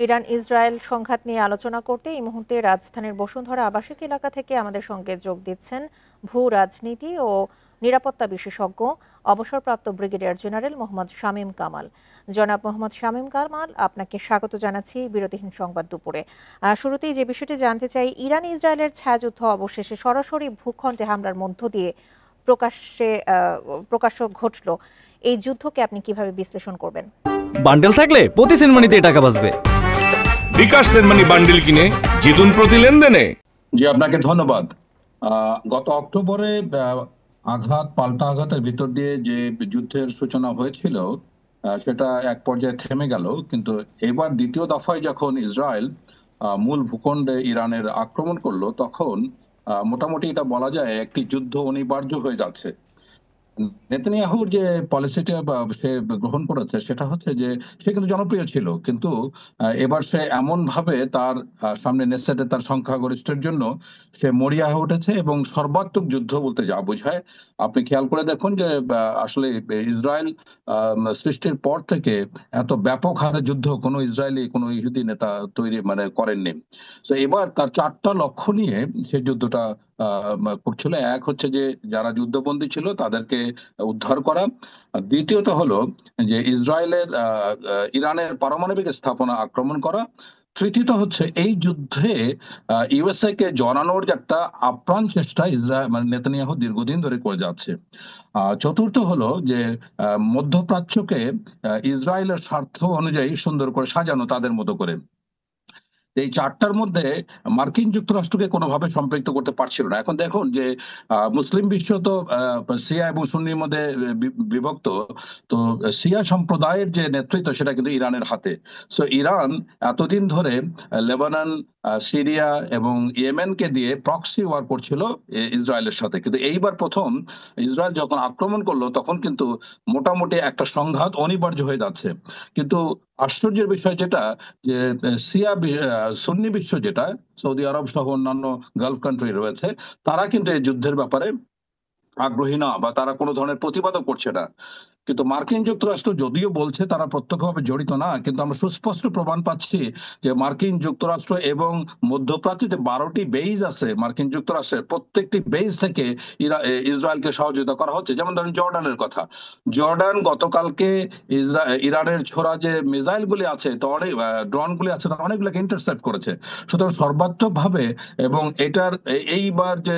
Iran Israel সংঘাত নিয়ে আলোচনা করতে এই মুহূর্তে রাজধানীর বসুন্ধরা আবাসিক এলাকা থেকে আমাদের সঙ্গে যোগ দিচ্ছেন ভূ রাজনীতি ও নিরাপত্তা বিশেষজ্ঞ অবসরপ্রাপ্ত ব্রিগেডিয়ার জেনারেল মোহাম্মদ শামীম কামাল। জনাব মোহাম্মদ শামীম কামাল, আপনাকে স্বাগত জানাচ্ছি বিরতিহীন সংবাদ দুপুরে। শুরুতেই যে বিষয়টি জানতে চাই, ইরান ইসরায়েলের ছায়াযুদ্ধ অবশেষে সরাসরি ভূখণ্ডে হামলার মধ্য দিয়ে প্রকাশ্য ঘটল। এই যুদ্ধকে আপনি কিভাবে বিশ্লেষণ করবেন? বান্ডেল থাকলে প্রতি সেনমানিতে টাকা বাঁচবে। বিকাশ সেনমানি বান্ডেল কিনে জিতুন প্রতি লেনদেনে। জি, আপনাকে ধন্যবাদ। গত অক্টোবরে পাল্টা আঘাতের ভিতর দিয়ে যে যুদ্ধের সূচনা হয়েছিল সেটা এক পর্যায়ে থেমে গেল, কিন্তু এবার দ্বিতীয় দফায় যখন ইসরায়েল মূল ভূখণ্ডে ইরানের আক্রমণ করলো, তখন মোটামুটি এটা বলা যায় একটি যুদ্ধ অনিবার্য হয়ে যাচ্ছে। নেতানিয়াহুর যে পলিসিটা সে গ্রহণ করেছে সেটা হচ্ছে যে সে কিন্তু জনপ্রিয় ছিল, কিন্তু এবার সে এমন ভাবে তার সামনে নেসেটে তার সংখ্যাগরিষ্ঠের জন্য সে মরিয়া হয়ে উঠেছে এবং সর্বাত্মক যুদ্ধ বলতে যা বোঝায়। আপনি খেয়াল করে দেখুন যে আসলে ইসরায়েল সৃষ্টির পর থেকে এত ব্যাপক হারে যুদ্ধ কোনো ইসরায়েলি কোনো ইহুদি নেতা তৈরি করেননি। তো এবার তার চারটা লক্ষ্য নিয়ে সে যুদ্ধটা করছিল। এক হচ্ছে যে যারা যুদ্ধবন্দী ছিল তাদেরকে উদ্ধার করা। দ্বিতীয়ত হলো যে ইরানের পারমাণবিক স্থাপনা আক্রমণ করা। তৃতীয়ত হচ্ছে এই যুদ্ধে ইউএসএ কে জড়ানোর যে একটা আপ্রাণ চেষ্টা ইসরায়েল নেতানিয়াহু দীর্ঘদিন ধরে করে যাচ্ছে। চতুর্থ হলো যে মধ্যপ্রাচ্যকে ইসরায়েলের স্বার্থ অনুযায়ী সুন্দর করে সাজানো তাদের মতো করে। এই চারটার মধ্যে মার্কিন যুক্তরাষ্ট্রকে কোনোভাবে সম্পৃক্ত করতে পারছিল না। এখন দেখুন যে মুসলিম বিশ্ব তো শিয়া এবং সুন্নির মধ্যে বিভক্ত। তো শিয়া সম্প্রদায়ের যে নেতৃত্ব সেটা কিন্তু ইরানের হাতে। সো ইরান এতদিন ধরে লেবানন, সিরিয়া এবং ইয়েমেনকে দিয়ে প্রক্সি ওয়ার করছিল ইসরায়েলের সাথে, কিন্তু এইবার প্রথম ইসরায়েল যখন আক্রমণ করলো তখন কিন্তু মোটামুটি একটা সংঘাত অনিবার্য হয়ে যাচ্ছে। কিন্তু আশ্চর্যের বিষয় যেটা যে সুন্নি বিশ্ব যেটা সৌদি আরব সহ অন্যান্য গালফ কান্ট্রি রয়েছে, তারা কিন্তু এই যুদ্ধের ব্যাপারে আগ্রহী না বা তারা কোনো ধরনের প্রতিবাদও করছে না। কিন্তু মার্কিন যুক্তরাষ্ট্র যদিও বলছে তারা প্রত্যক্ষভাবে জড়িত না, কিন্তু আমরা সুস্পষ্ট প্রমাণ পাচ্ছি যে মার্কিন যুক্তরাষ্ট্র এবং মধ্যপ্রাচ্যে যে 12টি বেইজ আছে মার্কিন যুক্তরাষ্ট্রের, প্রত্যেকটি বেইজ থেকে ইসরায়েলকে সহযোগিতা করা হচ্ছে। যেমন ধরেন জর্ডানের কথা, জর্ডান গতকালকে ইরানের ছোড়া যে মিসাইল গুলি আছে, তো অনেক ড্রোন গুলি আছে, তারা অনেকগুলোকে ইন্টারসেপ্ট করেছে। সুতরাং সর্বাত্মক ভাবে এবং এইবার যে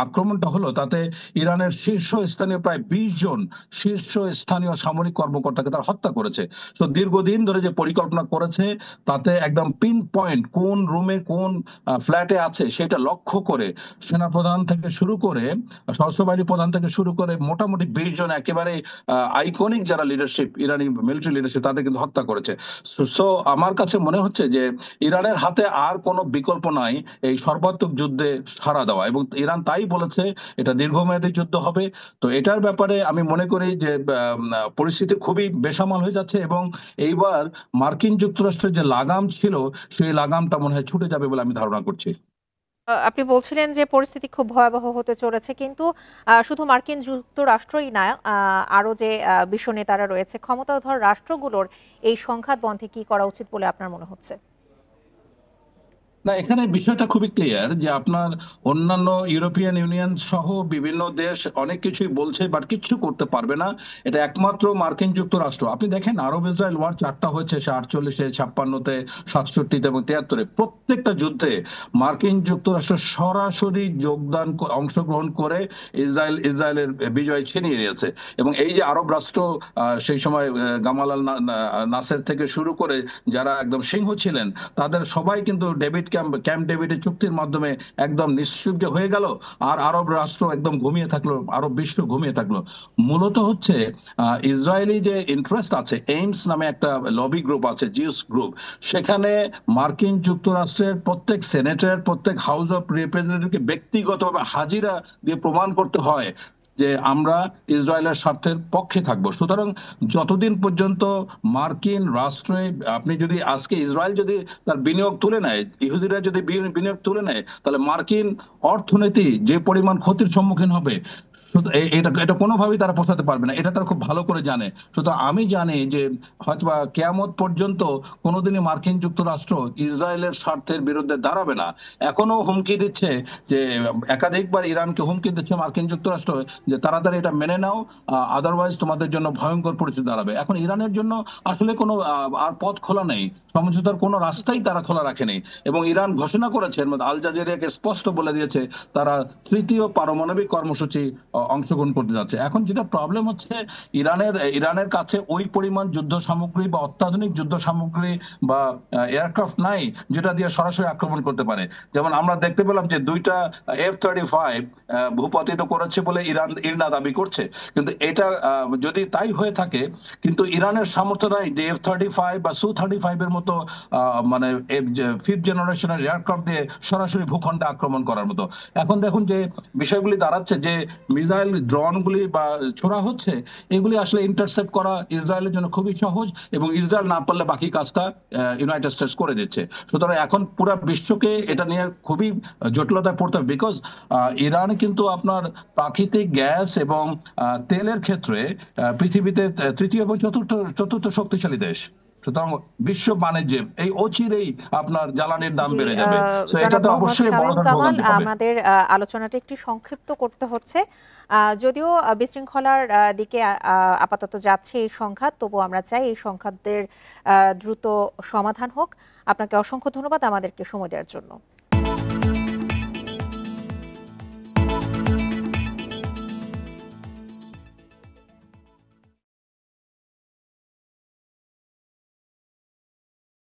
আক্রমণটা হলো তাতে ইরানের শীর্ষস্থানীয় প্রায় 20 জন শীর্ষস্থানীয় সামরিক কর্মকর্তাকে তারা হত্যা করেছে। তো দীর্ঘদিন ধরে যে পরিকল্পনা করেছে তাতে একদম পিন পয়েন্ট কোন রুমে কোন ফ্ল্যাটে আছে সেটা লক্ষ্য করে সেনাপ্রধান থেকে শুরু করে সশস্ত্র বাহিনী প্রধান থেকে শুরু করে মোটামুটি 20 জন একেবারে আইকনিক যারা লিডারশিপ, ইরানি মিলিটারি লিডারশিপ, তাদের কিন্তু হত্যা করেছে। সো আমার কাছে মনে হচ্ছে যে ইরানের হাতে আর কোনো বিকল্প নাই এই সর্বাত্মক যুদ্ধে সাড়া দেওয়া, এবং ইরান তাই বলেছে এটা দীর্ঘমেয়াদী যুদ্ধ হবে। তো এটার ব্যাপারে আমি মনে করি যে পরিস্থিতি খুবই বেসামাল হয়ে যাচ্ছে এবং এইবার মার্কিন যুক্তরাষ্ট্রের যে লাগাম ছিল সেই লাগামটা মনে হয় ছুটে যাবে বলে আমি ধারণা করছি। আপনি বলছিলেন যে পরিস্থিতি খুব ভয়াবহ হতে চলেছে, কিন্তু শুধু মার্কিন যুক্তরাষ্ট্রই না, আরো যে বিশ্ব নেতারা রয়েছে, ক্ষমতাধর রাষ্ট্রগুলোর এই সংঘাত বন্ধে কি করা উচিত বলে আপনার মনে হচ্ছে? না, এখানে বিষয়টা খুবই ক্লিয়ার যে আপনার অন্যান্য ইউরোপিয়ান ইউনিয়ন সহ বিভিন্ন দেশ অনেক কিছুই বলছে, বাট কিচ্ছু করতে পারবে না। এটা একমাত্র মার্কিন যুক্তরাষ্ট্র। আপনি দেখেন আরব ইসরায়েল ওয়ার 4টা হয়েছে, 48-এ, 56-তে, 67-তে এবং 73-এ। প্রত্যেকটা যুদ্ধে মার্কিন যুক্তরাষ্ট্র সরাসরি অংশগ্রহণ করে ইসরায়েলের বিজয় ছিনিয়ে নিয়েছে। এবং এই যে আরব রাষ্ট্র সেই সময় গামাল আল নাসের থেকে শুরু করে যারা একদম সিংহ ছিলেন, তাদের সবাই কিন্তু ক্যাম্প ডেভিডের চুক্তির মাধ্যমে একদম নিঃশব্দে হয়ে গেল, আর আরব রাষ্ট্র একদম ঘুমিয়ে থাকলো, আরব বিশ্ব ঘুমিয়ে থাকলো। মূলত হচ্ছে ইসরায়েলি যে ইন্টারেস্ট আছে, এইমস নামে একটা লবি গ্রুপ আছে, জিউস গ্রুপ, সেখানে মার্কিন যুক্তরাষ্ট্রের প্রত্যেক সেনেটর, প্রত্যেক হাউস অফ রিপ্রেজেন্টেটিভকে ব্যক্তিগতভাবে হাজিরা দিয়ে প্রমাণ করতে হয় যে আমরা ইসরায়েলের স্বার্থের পক্ষে থাকবো। সুতরাং যতদিন পর্যন্ত মার্কিন রাষ্ট্রে আপনি যদি আজকে ইসরায়েল যদি তার বিনিয়োগ তুলে নেয়, ইহুদিরা যদি বিনিয়োগ তুলে নেয়, তাহলে মার্কিন অর্থনীতি যে পরিমাণ ক্ষতির সম্মুখীন হবে শুধু এটা এটা কোনোভাবেই তারা পৌঁছাতে পারবে না, এটা তারা খুব ভালো করে জানে। সুতরাং আমি জানি যে হয়তোবা কিয়ামত পর্যন্ত কোনোদিনই মার্কিন যুক্তরাষ্ট্র ইসরায়েলের স্বার্থের বিরুদ্ধে দাঁড়াবে না। এখনো হুমকি দিচ্ছে যে, একাধিকবার ইরানকে হুমকি দিচ্ছে মার্কিন যুক্তরাষ্ট্র যে তাড়াতাড়ি এটা মেনে নাও, আদারওয়াইজ তোমাদের জন্য ভয়ঙ্কর পরিস্থিতি দাঁড়াবে। এখন ইরানের জন্য আসলে কোনো আর পথ খোলা নেই, সমঝোতার কোনো জি। রাস্তাই তারা খোলা রাখেনি। এবং ইরান ঘোষণা করেছে, এর মধ্যে আল জাজিরাকে স্পষ্ট বলে দিয়েছে তারা তৃতীয় পারমাণবিক কর্মসূচি অংশগ্রহণ করতে যাচ্ছে। এখন যেটা প্রবলেম হচ্ছে, ইরানের কাছে ওই পরিমাণ যুদ্ধ সামগ্রী বা অত্যাধুনিক যুদ্ধ সামগ্রী বা এয়ারক্রাফট নাই যেটা দিয়ে সরাসরি আক্রমণ করতে পারে। যেমন আমরা দেখতে পেলাম যে 2টা F-35 ভূপাতিত করেছে বলে ইরান দাবি করছে, কিন্তু এটা যদি তাই হয়ে থাকে, কিন্তু ইরানের সামর্থ্য নাই যে F-35 বা Su-35 এর মতো মানে 5th জেনারেশনের এয়ারক্রাফট দিয়ে সরাসরি ভূখণ্ডে আক্রমণ করার মতো। এখন দেখুন যে বিষয়গুলি দাঁড়াচ্ছে যে মিসাইল ড্রোন গুলি বা ছোড়া হচ্ছে, এগুলি আসলে ইন্টারসেপ্ট করা ইসরায়েলের জন্য খুবই সহজ, এবং ইসরায়েল না পারলে বাকি কাজটা ইউনাইটেড স্টেটস করে দিচ্ছে। সুতরাং এখন পুরো বিশ্বকে জি। এটা নিয়ে খুবই জটিলতায় পড়তে হবে, বিকজ ইরান কিন্তু আপনার প্রাকৃতিক গ্যাস এবং তেলের ক্ষেত্রে পৃথিবীতে তৃতীয় এবং চতুর্থ শক্তিশালী দেশ। সুতরাং বিশ্ব বাণিজ্যে এই অচিরেই আপনার জ্বালানির দাম জি, বেড়ে যাবে। তো জনাব এটাতে মোহাম্মদ অবশ্যই বড় শামীম ধরনের কামাল, ভোগান্তি হবে। আমাদের আলোচনাটা একটি সংক্ষিপ্ত করতে হচ্ছে। যদিও বিশৃঙ্খলার দিকে আপাতত যাচ্ছে এই সংঘাত, তবুও আমরা চাই এই সংঘাতের দ্রুত সমাধান হোক। আপনাকে অসংখ্য ধন্যবাদ আমাদেরকে সময় দেওয়ার জন্য।